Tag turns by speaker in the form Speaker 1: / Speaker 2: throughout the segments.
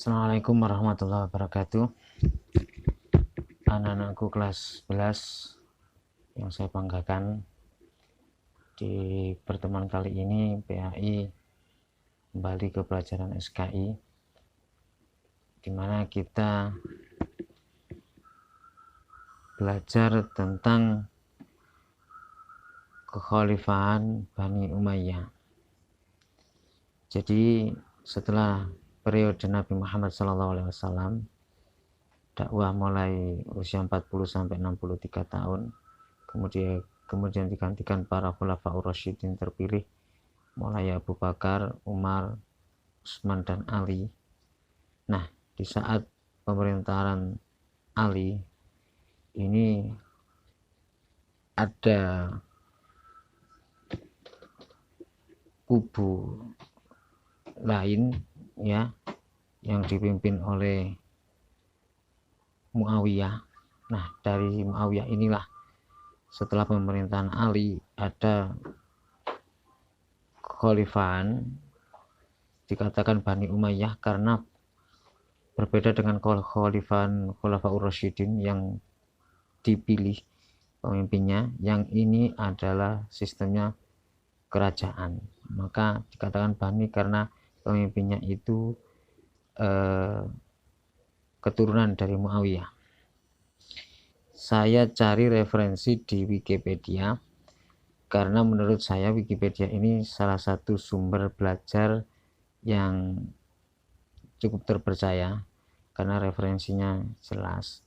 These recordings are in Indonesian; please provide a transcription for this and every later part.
Speaker 1: Assalamualaikum warahmatullahi wabarakatuh. Anak-anakku kelas 11 yang saya banggakan, di pertemuan kali ini PAI kembali ke pelajaran SKI, di mana kita belajar tentang kekhalifahan Bani Umayyah. Jadi setelah periode Nabi Muhammad SAW, dakwah mulai usia 40 sampai 63 tahun, kemudian digantikan para khulafaur rasyidin terpilih, mulai Abu Bakar, Umar, Utsman dan Ali. Nah, di saat pemerintahan Ali ini ada kubu lain ya, yang dipimpin oleh Muawiyah. Nah, dari Muawiyah inilah setelah pemerintahan Ali ada kekhalifahan, dikatakan Bani Umayyah karena berbeda dengan kekhalifahan Khulafaur Rasyidin yang dipilih pemimpinnya. Yang ini adalah sistemnya kerajaan, maka dikatakan Bani karena pemimpinnya itu keturunan dari Muawiyah. Saya cari referensi di Wikipedia karena menurut saya Wikipedia ini salah satu sumber belajar yang cukup terpercaya karena referensinya jelas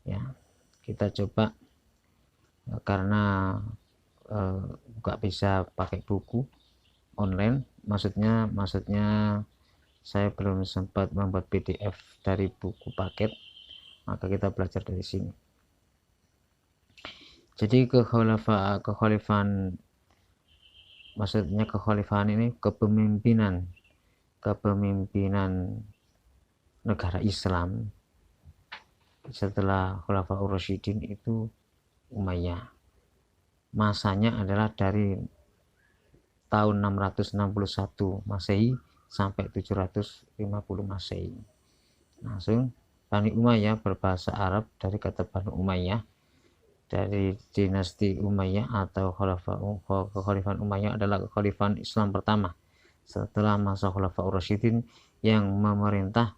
Speaker 1: ya. Kita coba, karena nggak bisa pakai buku online, maksudnya saya belum sempat membuat PDF dari buku paket, maka kita belajar dari sini. Jadi kekhalifahan maksudnya kekhalifahan ini kepemimpinan negara Islam setelah Khulafaur Rasyidin itu Umayyah. Masanya adalah dari tahun 661 Masehi sampai 750 Masehi. Langsung Bani Umayyah berbahasa Arab dari kata Banu Umayyah, dari dinasti Umayyah atau kekhalifahan Umayyah adalah kekhalifahan Islam pertama setelah masa Khulafaur Rasyidin yang memerintah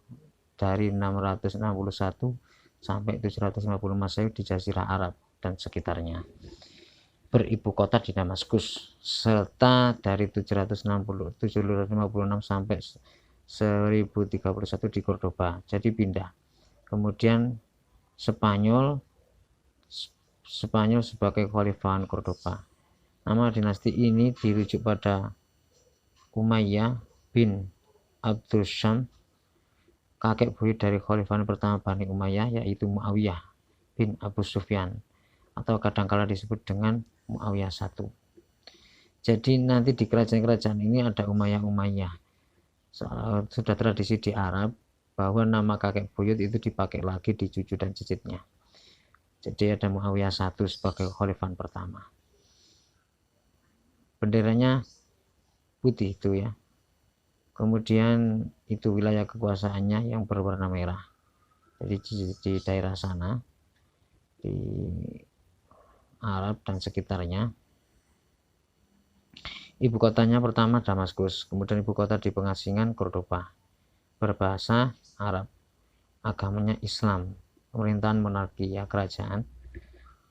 Speaker 1: dari 661 sampai 750 Masehi di Jazirah Arab dan sekitarnya, beribu kota di Damaskus, serta dari 756 sampai 1031 di Cordoba. Jadi pindah. Kemudian Spanyol sebagai kekhalifahan Cordoba. Nama dinasti ini dirujuk pada Umayyah bin Abdul Syam, kakek buyut dari kekhalifahan pertama Bani Umayyah, yaitu Muawiyah bin Abu Sufyan, atau kadangkala disebut dengan Muawiyah I. Jadi nanti di kerajaan-kerajaan ini ada Umayyah. Sudah tradisi di Arab bahwa nama kakek buyut itu dipakai lagi di cucu dan cicitnya. Jadi ada Muawiyah I sebagai kekhalifahan pertama. Benderanya putih itu ya. Kemudian itu wilayah kekuasaannya yang berwarna merah. Jadi di daerah sana, di Arab dan sekitarnya. Ibu kotanya pertama Damaskus, kemudian ibu kota di pengasingan Cordoba. Berbahasa Arab, agamanya Islam, pemerintahan monarki ya, kerajaan.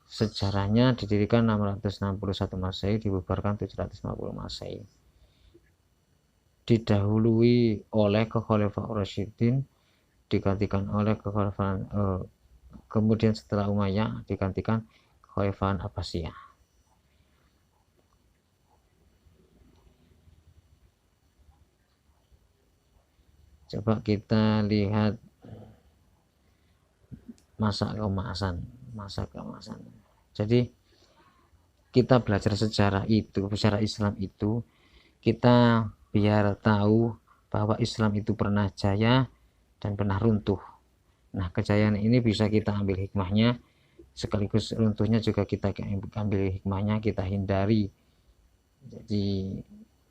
Speaker 1: Sejarahnya didirikan 661 Masehi, dibubarkan 750 Masehi. Didahului oleh kekhalifahan Rasyidin, digantikan oleh kekhalifahan kemudian setelah Umayyah digantikan kekhalifahan Abbasiyah. Coba kita lihat masa keemasan. Jadi kita belajar sejarah Islam itu, kita biar tahu bahwa Islam itu pernah jaya dan pernah runtuh. Nah, kejayaan ini bisa kita ambil hikmahnya, sekaligus runtuhnya juga kita ambil hikmahnya, kita hindari. Jadi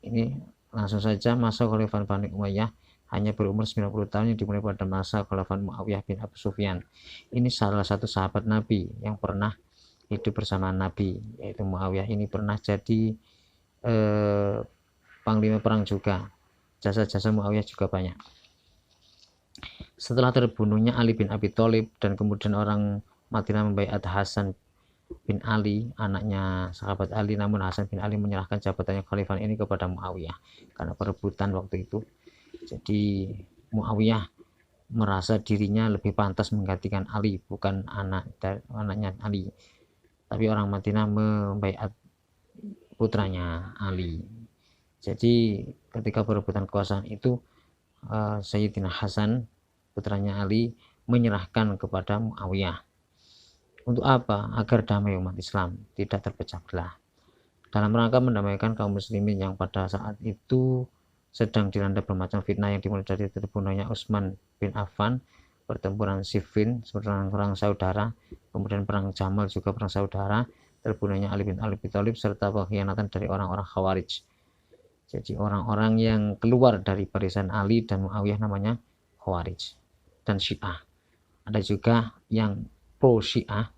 Speaker 1: ini langsung saja masa kekhalifahan Bani Umayyah hanya berumur 90 tahun yang dimulai pada masa khalifah Muawiyah bin Abu Sufyan. Ini salah satu sahabat Nabi yang pernah hidup bersama Nabi, yaitu Muawiyah. Ini pernah jadi panglima perang juga. Jasa-jasa Muawiyah juga banyak. Setelah terbunuhnya Ali bin Abi Thalib dan kemudian orang Madinah membaiat Hasan bin Ali, anaknya sahabat Ali, namun Hasan bin Ali menyerahkan jabatannya khalifah ini kepada Muawiyah karena perebutan waktu itu. Jadi Muawiyah merasa dirinya lebih pantas menggantikan Ali, bukan anaknya Ali, tapi orang Madinah membaiat putranya Ali. Jadi ketika perebutan kekuasaan itu Sayyidina Hasan, putranya Ali, menyerahkan kepada Muawiyah. Untuk apa? Agar damai umat Islam, tidak terpecah belah. Dalam rangka mendamaikan kaum muslimin yang pada saat itu sedang dilanda bermacam fitnah yang dimulai dari terbunuhnya Utsman bin Affan, pertempuran Siffin, perang saudara, kemudian perang Jamal juga perang saudara, terbunuhnya Ali bin Abi Thalib, serta pengkhianatan dari orang-orang Khawarij. Jadi orang-orang yang keluar dari barisan Ali dan Muawiyah namanya Khawarij dan Syiah. Ada juga yang pro Syiah,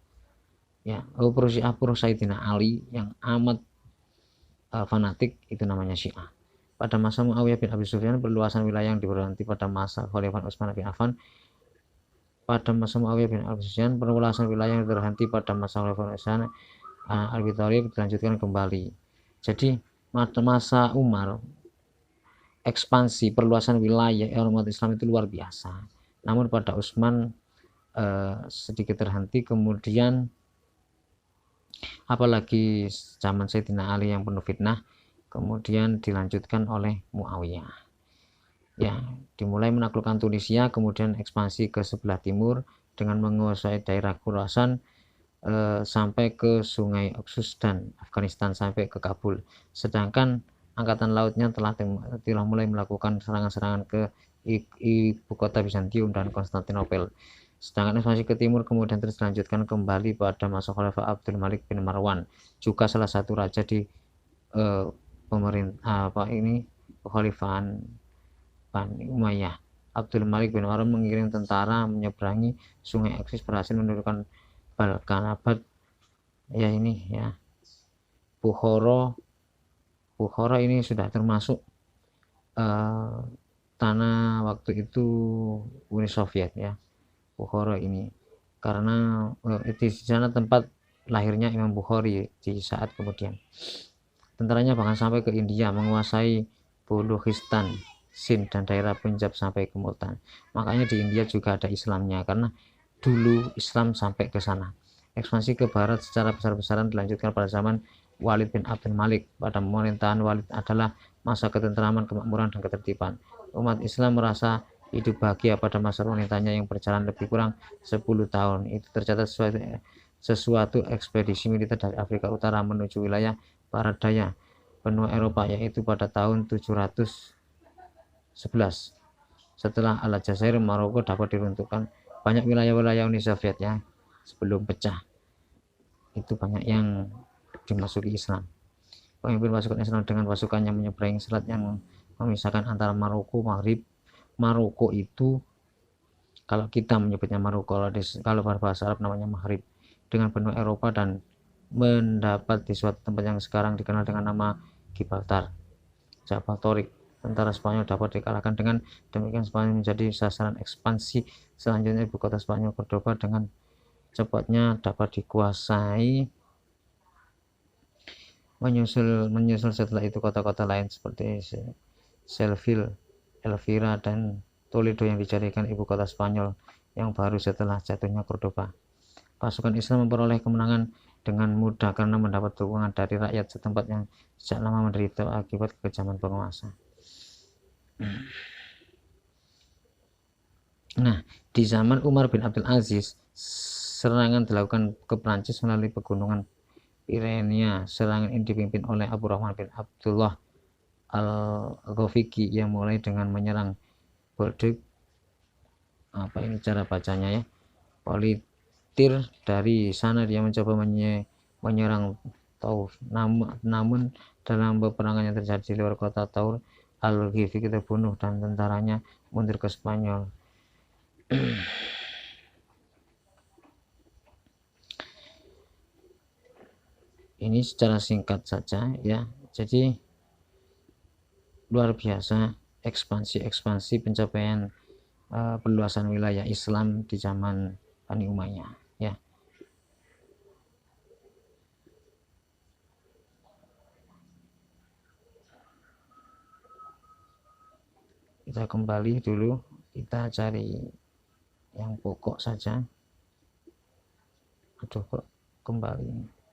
Speaker 1: ya, pro Syiah, pro Sayyidina Ali yang amat fanatik, itu namanya Syiah. Pada masa Muawiyah bin Abi Sufyan, perluasan wilayah yang diberhenti pada masa Khalifah Utsman bin Affan. Pada masa Muawiyah bin Abi Sufyan, perluasan wilayah yang terhenti pada masa Khalifah Utsman Abi Thalib dilanjutkan kembali. Jadi masa Umar, ekspansi perluasan wilayah umat Islam itu luar biasa. Namun pada Utsman sedikit terhenti, kemudian apalagi zaman Sayyidina Ali yang penuh fitnah, kemudian dilanjutkan oleh Muawiyah. Ya, dimulai menaklukkan Tunisia, kemudian ekspansi ke sebelah timur dengan menguasai daerah Khurasan sampai ke Sungai Oxus dan Afghanistan sampai ke Kabul. Sedangkan angkatan lautnya telah mulai melakukan serangan-serangan ke ibu kota Bizantium dan Konstantinopel. Sedangkan ekspansi ke timur kemudian terus dilanjutkan kembali pada masa Khalifah Abdul Malik bin Marwan, juga salah satu raja di pemerintah kekhalifahan Bani Umayyah. Abdul Malik bin Marwan mengirim tentara menyeberangi Sungai Oxus, berhasil menundukkan Balkanabad, ya ini ya, Bukhara ini sudah termasuk tanah waktu itu Uni Soviet, ya, Bukhara ini, karena di sana tempat lahirnya Imam Bukhari di saat kemudian. Tentaranya bahkan sampai ke India, menguasai Balochistan, Sind, dan daerah Punjab sampai ke Multan. Makanya di India juga ada Islamnya, karena dulu Islam sampai ke sana. Ekspansi ke barat secara besar-besaran dilanjutkan pada zaman Walid bin Abdul Malik. Pada pemerintahan Walid adalah masa ketentraman, kemakmuran, dan ketertiban. Umat Islam merasa hidup bahagia pada masa pemerintahannya yang berjalan lebih kurang 10 tahun. Itu tercatat sesuatu ekspedisi militer dari Afrika Utara menuju wilayah barat daya benua Eropa, yaitu pada tahun 711 setelah Aljazair, Maroko dapat diruntuhkan. Banyak wilayah-wilayah Uni Soviet, ya, sebelum pecah itu banyak yang dimasuki Islam. Pemimpin pasukan Islam dengan pasukannya menyeberangi selat yang memisahkan antara Maroko, Maghrib. Maroko itu kalau kita menyebutnya Maroko, kalau bahasa Arab namanya Maghrib, dengan benua Eropa, dan mendapat di suatu tempat yang sekarang dikenal dengan nama Gibraltar, Jabal Torik. Tentara Spanyol dapat dikalahkan. Dengan demikian Spanyol menjadi sasaran ekspansi selanjutnya. Ibu kota Spanyol, Cordoba, dengan cepatnya dapat dikuasai. Menyusul setelah itu kota-kota lain seperti Seville, Elvira, dan Toledo yang dijadikan ibu kota Spanyol yang baru setelah jatuhnya Cordoba. Pasukan Islam memperoleh kemenangan dengan mudah karena mendapat dukungan dari rakyat setempat yang sejak lama menderita akibat kekejaman penguasa. Nah, di zaman Umar bin Abdul Aziz, serangan dilakukan ke Prancis melalui pegunungan Pyrenea. Serangan ini dipimpin oleh Abu Rahman bin Abdullah al-Ghafiqi yang mulai dengan menyerang Bordeaux, apa ini cara bacanya, ya, Politir. Dari sana dia mencoba menyerang Tours, namun dalam peperangan yang terjadi di luar kota Tours, al-Ghifiqi terbunuh dan tentaranya mundur ke Spanyol. Ini secara singkat saja ya. Jadi luar biasa ekspansi pencapaian perluasan wilayah Islam di zaman Bani Umayyah ya. Kita kembali dulu, kita cari yang pokok saja. Aduh kok kembali.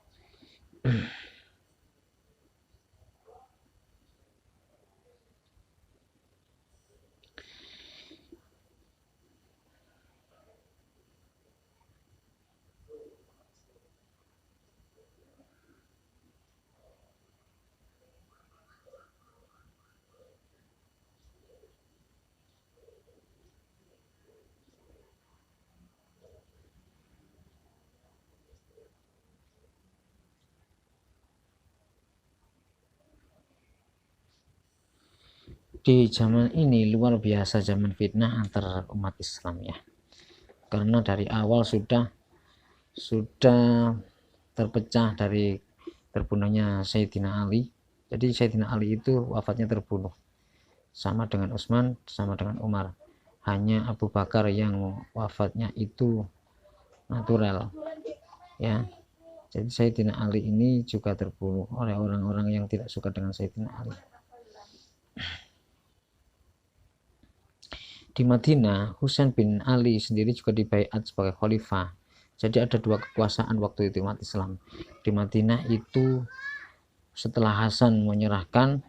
Speaker 1: Di zaman ini luar biasa zaman fitnah antar umat Islam ya, karena dari awal sudah terpecah dari terbunuhnya Sayyidina Ali. Jadi Sayyidina Ali itu wafatnya terbunuh, sama dengan Utsman, sama dengan Umar. Hanya Abu Bakar yang wafatnya itu natural ya. Jadi Sayyidina Ali ini juga terbunuh oleh orang-orang yang tidak suka dengan Sayyidina Ali. Di Madinah, Husain bin Ali sendiri juga dibaiat sebagai khalifah. Jadi ada dua kekuasaan waktu itu umat Islam. Di Madinah itu setelah Hasan menyerahkan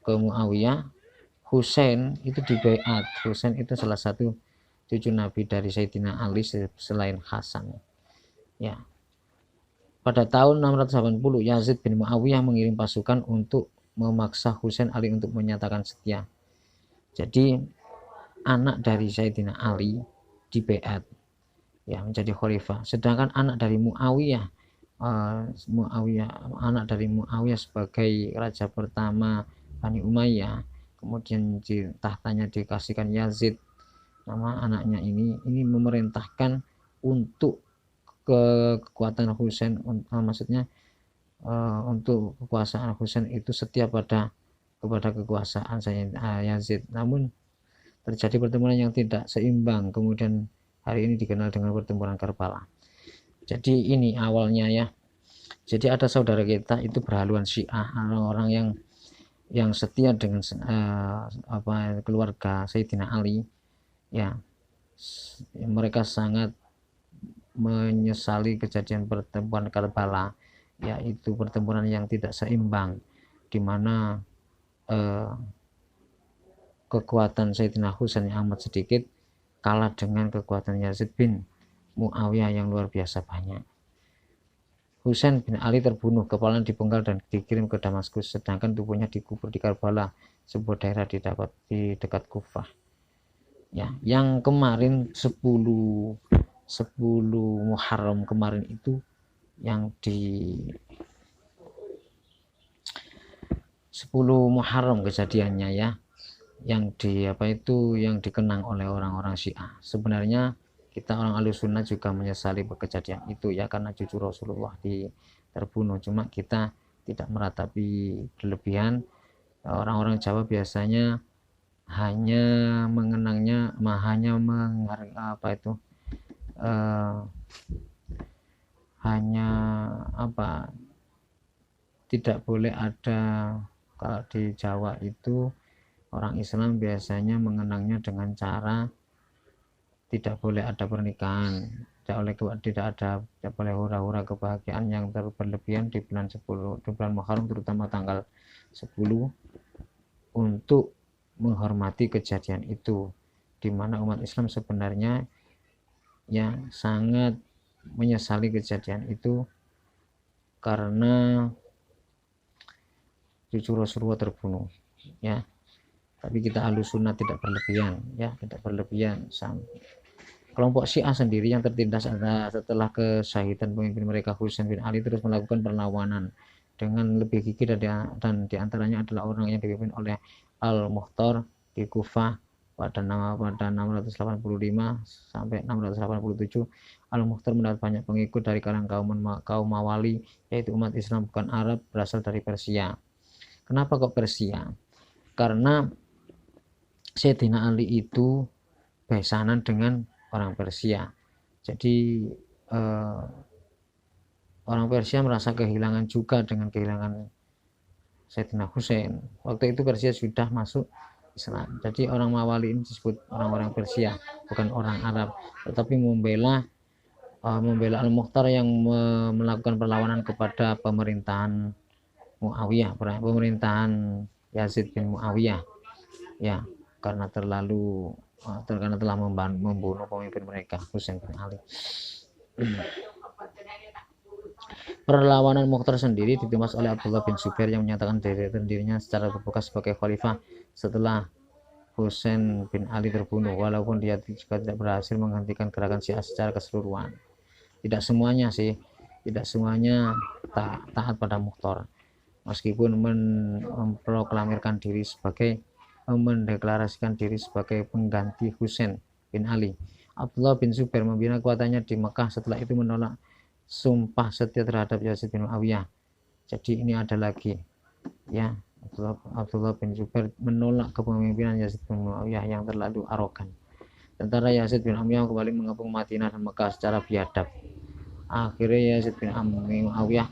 Speaker 1: ke Muawiyah, Husain itu dibaiat. Husain itu salah satu cucu Nabi dari Sayyidina Ali selain Hasan. Ya. Pada tahun 680, Yazid bin Muawiyah mengirim pasukan untuk memaksa Husain Ali untuk menyatakan setia. Jadi anak dari Sayyidina Ali dibaiat ya menjadi khalifah, sedangkan anak dari Muawiyah anak dari Muawiyah sebagai raja pertama Bani Umayyah, kemudian di tahtanya dikasihkan Yazid, nama anaknya ini memerintahkan untuk kekuatan Husain, maksudnya untuk kekuasaan Husain itu setia kepada kekuasaan Yazid. Namun terjadi pertempuran yang tidak seimbang, kemudian hari ini dikenal dengan pertempuran Karbala. Jadi ini awalnya ya. Jadi ada saudara kita itu berhaluan Syiah, orang-orang yang setia dengan keluarga Sayyidina Ali ya. Mereka sangat menyesali kejadian pertempuran Karbala, yaitu pertempuran yang tidak seimbang, di mana kekuatan Sayyidina Husain yang amat sedikit kalah dengan kekuatan Yazid bin Muawiyah yang luar biasa banyak. Husain bin Ali terbunuh, kepalanya dipenggal dan dikirim ke Damaskus, sedangkan tubuhnya dikubur di Karbala, sebuah daerah di dekat Kufah. Ya, yang kemarin 10 Muharram kemarin itu yang di 10 Muharram kejadiannya ya, yang dikenang oleh orang-orang Syiah. Sebenarnya kita orang Ahlussunnah juga menyesali kejadian itu ya, karena cucu Rasulullah terbunuh. Cuma kita tidak meratapi berlebihan. Orang-orang Jawa biasanya hanya mengenangnya, tidak boleh ada, kalau di Jawa itu orang Islam biasanya mengenangnya dengan cara tidak boleh ada pernikahan, tidak boleh hura-hura kebahagiaan yang berlebihan di bulan 10, di bulan Muharram, terutama tanggal 10, untuk menghormati kejadian itu, di mana umat Islam sebenarnya ya sangat menyesali kejadian itu karena cucu Rasulullah terbunuh ya. Tapi kita Ahlussunnah tidak berlebihan ya, tidak berlebihan. Kelompok Syiah sendiri yang tertindas setelah kesyahidan pemimpin mereka Husain bin Ali terus melakukan perlawanan dengan lebih gigih, dan diantaranya adalah orang yang dipimpin oleh Al-Mukhtar di Kufah pada 685 sampai 687. Al-Mukhtar mendapat banyak pengikut dari kalangan kaum Mawali, yaitu umat Islam bukan Arab, berasal dari Persia. Kenapa kok Persia? Karena Sayyidina Ali itu besanan dengan orang Persia. Jadi orang Persia merasa kehilangan juga dengan kehilangan Sayyidina Husain. Waktu itu Persia sudah masuk Islam. Jadi orang Mawali ini disebut orang-orang Persia, bukan orang Arab, tetapi membela Al-Mukhtar yang melakukan perlawanan kepada pemerintahan Muawiyah, pemerintahan Yazid bin Muawiyah, ya, karena telah membunuh pemimpin mereka, Husain bin Ali. Perlawanan Mukhtar sendiri ditumas oleh Abdullah bin Zubair yang menyatakan dirinya secara terbuka sebagai khalifah setelah Husain bin Ali terbunuh, walaupun dia juga tidak berhasil menghentikan gerakan Syiah secara keseluruhan. Tidak semuanya taat pada Mukhtar, meskipun mendeklarasikan diri sebagai pengganti Husain bin Ali. Abdullah bin Zubair membina kekuatannya di Mekah, setelah itu menolak sumpah setia terhadap Yazid bin Muawiyah. Jadi ini ada lagi, ya, Abdullah bin Zubair menolak kepemimpinan Yazid bin Muawiyah yang terlalu arogan. Tentara Yazid bin Muawiyah kembali mengepung Madinah dan Mekah secara biadab. Akhirnya Yazid bin Muawiyah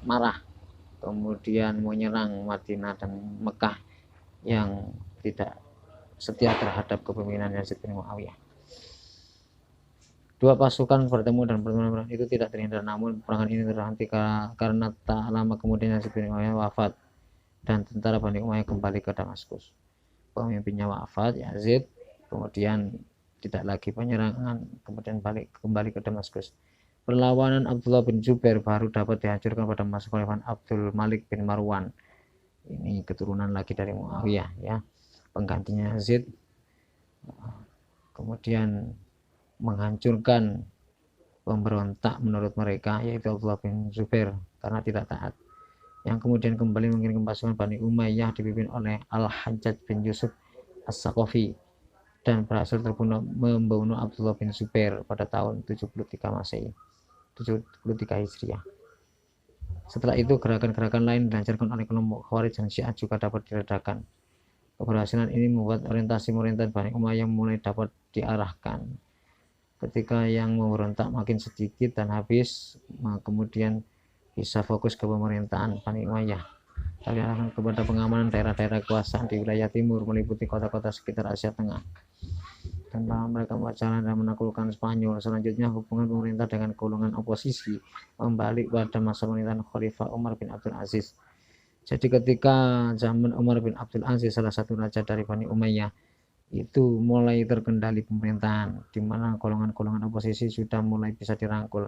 Speaker 1: marah, kemudian menyerang Madinah dan Mekah yang tidak setia terhadap kepemimpinan Yazid bin Muawiyah. Dua pasukan bertemu dan perang itu tidak terhindar, namun perangan ini terhenti karena tak lama kemudian Yazid bin Muawiyah wafat dan tentara Bani Umayyah kembali ke Damaskus. Pemimpinnya wafat, Yazid, kemudian tidak lagi penyerangan, kemudian kembali ke Damaskus. Perlawanan Abdullah bin Zubair baru dapat dihancurkan pada masa kekhalifahan Abdul Malik bin Marwan. Ini keturunan lagi dari Muawiyah, ya, penggantinya Yazid. Kemudian menghancurkan pemberontak menurut mereka, yaitu Abdullah bin Zubair, karena tidak taat, yang kemudian kembali mengirim pasukan Bani Umayyah dipimpin oleh Al-Hajjaj bin Yusuf As-Saqafi dan berhasil membunuh Abdullah bin Zubair pada tahun 73 Masehi, 73 Hijriah. Setelah itu gerakan-gerakan lain dilancarkan oleh kelompok Khawarij dan Syiah juga dapat diredakan. Keberhasilan ini membuat orientasi pemerintahan Bani Umayyah mulai dapat diarahkan. Ketika yang memberontak makin sedikit dan habis, kemudian bisa fokus ke pemerintahan Bani Umayyah. Diarahkan kepada pengamanan daerah-daerah kekuasaan di wilayah timur meliputi kota-kota sekitar Asia Tengah. Dan mereka berjalan dan menaklukkan Spanyol. Selanjutnya hubungan pemerintah dengan golongan oposisi membalik pada masa pemerintahan Khalifah Umar bin Abdul Aziz. Jadi ketika zaman Umar bin Abdul Aziz, salah satu raja dari Bani Umayyah, itu mulai terkendali pemerintahan, di mana golongan-golongan oposisi sudah mulai bisa dirangkul,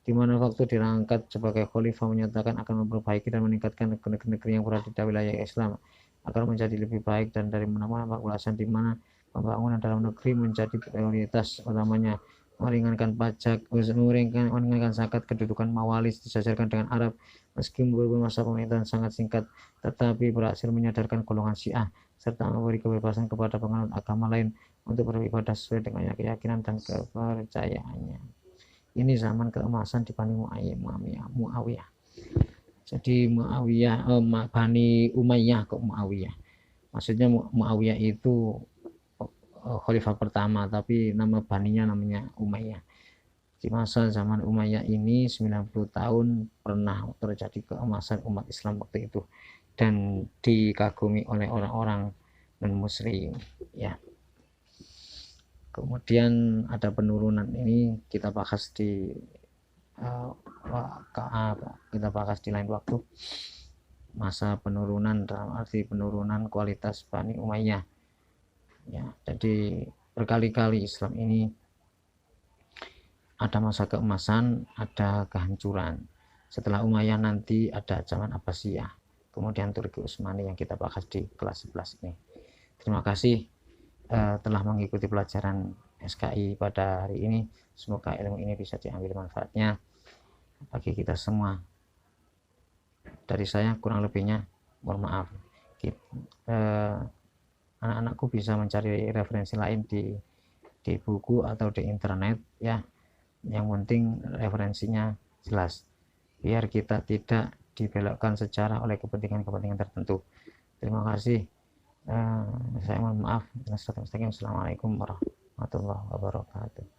Speaker 1: di mana waktu dirangkat sebagai khalifah menyatakan akan memperbaiki dan meningkatkan negeri-negeri yang berada di wilayah Islam agar menjadi lebih baik dan dari mana-mana ulasan, di mana pembangunan dalam negeri menjadi prioritas utamanya, meringankan pajak, meringankan zakat, kedudukan mawalis disesuaikan dengan Arab. Meski masa pemerintahan sangat singkat, tetapi berhasil menyadarkan golongan Syiah serta memberi kebebasan kepada penganut agama lain untuk beribadah sesuai dengan keyakinan dan kepercayaannya. Ini zaman keemasan di Bani Muawiyah. Jadi Bani Umayyah ke Muawiyah. Maksudnya Muawiyah itu khalifah pertama, tapi nama baninya namanya Umayyah. Di masa zaman Umayyah ini 90 tahun pernah terjadi keemasan umat Islam waktu itu dan dikagumi oleh orang-orang non-muslim, ya. Kemudian ada penurunan, ini kita bahas di lain waktu. Masa penurunan dalam arti penurunan kualitas Bani Umayyah, ya. Jadi berkali-kali Islam ini ada masa keemasan, ada kehancuran. Setelah Umayyah nanti ada zaman Abbasiyah, kemudian Turki Utsmani yang kita bahas di kelas 11 ini. Terima kasih telah mengikuti pelajaran SKI pada hari ini. Semoga ilmu ini bisa diambil manfaatnya bagi kita semua. Dari saya kurang lebihnya mohon maaf. anak-anakku bisa mencari referensi lain di buku atau di internet ya, yang penting referensinya jelas biar kita tidak dibelokkan secara oleh kepentingan-kepentingan tertentu. Terima kasih. Saya mohon maaf. Assalamualaikum warahmatullahi wabarakatuh.